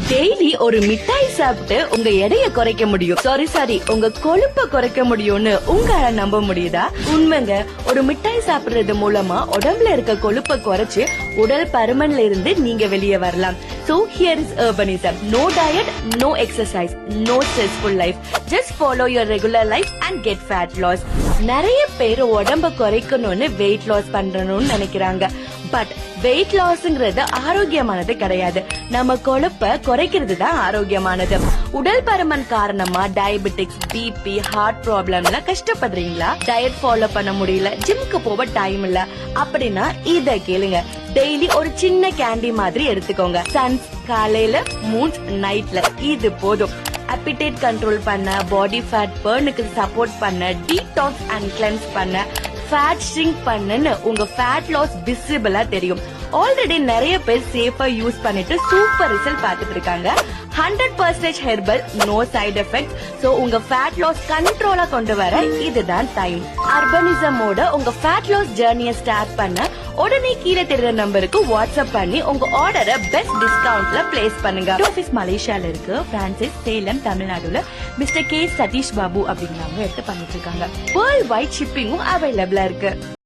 Daily ஒரு மிட்டாய் சாப்பிட்டு உங்க எடைய குறைக்க முடியும். சாரி உங்க கொழுப்ப குறைக்க முடியும்னு உங்களால நம்ப முடியுதா? உண்மைங்க. ஒரு மிட்டாய் சாப்பிடுறது மூலமா உடம்புல இருக்க கொழுப்ப குறைச்சு உடல் பருமன்ல இருந்து நீங்க வெளியே வரலாம். So here is urbanism. No diet, no exercise, no stressful life. Just follow your regular life and get fat loss. நிறைய பேர் உடம்ப குறைக்கணும்னு வெயிட் லாஸ் பண்ணணும்னு நினைக்கிறாங்க. பட் வெயிட் லாஸ்ங்கிறது ஆரோக்கியமானது கிடையாது. நம்ம கொழுப்ப குறைக்கிறது தான் ஆரோக்கியமானது. உடல் பருமன் காரணமா டயபெட்டிக்ஸ், பிபி, ஹார்ட் ப்ராப்ளம்ல கஷ்டப்படுறீங்களா? டயட் ஃபாலோ பண்ண முடியல, ஜிம்க்கு போக டைம் இல்ல அப்படின்னா இத கேளுங்க. டெய்லி ஒரு சின்ன கேண்டி மாதிரி எடுத்துக்கோங்க. சன்ஸ் காலையில, மூன்ஸ் நைட்ல. இது போதும். அப்பிடைட் கண்ட்ரோல் பண்ண, பாடி ஃபேட் பர்னுக்கு சப்போர்ட் பண்ண, டீடாக்ஸ் அண்ட் கிளென்ஸ் பண்ண, ஃபேட் ஷ்ரிங்க் பண்ணன்னு உங்க ஃபேட் லாஸ் விசிபிளா தெரியும். ஆல்ரெடி நிறைய பேர் சேஃபா யூஸ் பண்ணிட்டு சூப்பர் ரிசல்ட் பார்த்துட்டு இருக்காங்க. 100% herbal, no side effect. So உங்க ஃபேட் லாஸ் கண்ட்ரோலா கொண்டு வர இதுதான் டைம். அர்பனிசமோட உங்க ஃபேட் லாஸ் ஜர்னியை ஸ்டார்ட் பண்ண உடனே கீழே தெரியுற நம்பருக்கு வாட்ஸ்அப் பண்ணி உங்க ஆர்டரை பெஸ்ட் டிஸ்கவுண்ட்ல பிளேஸ் பண்ணுங்க. ஆபீஸ் மலேசியால இருக்கு, பிரான்சிஸ், சேலம், தமிழ்நாடுல மிஸ்டர் கே சதீஷ் பாபு அப்படிங்கிறவங்க எடுத்து பண்ணிட்டு இருக்காங்க. வேர்ல்ட் வைட் ஷிப்பிங்கும் அவைலபிளா இருக்கு.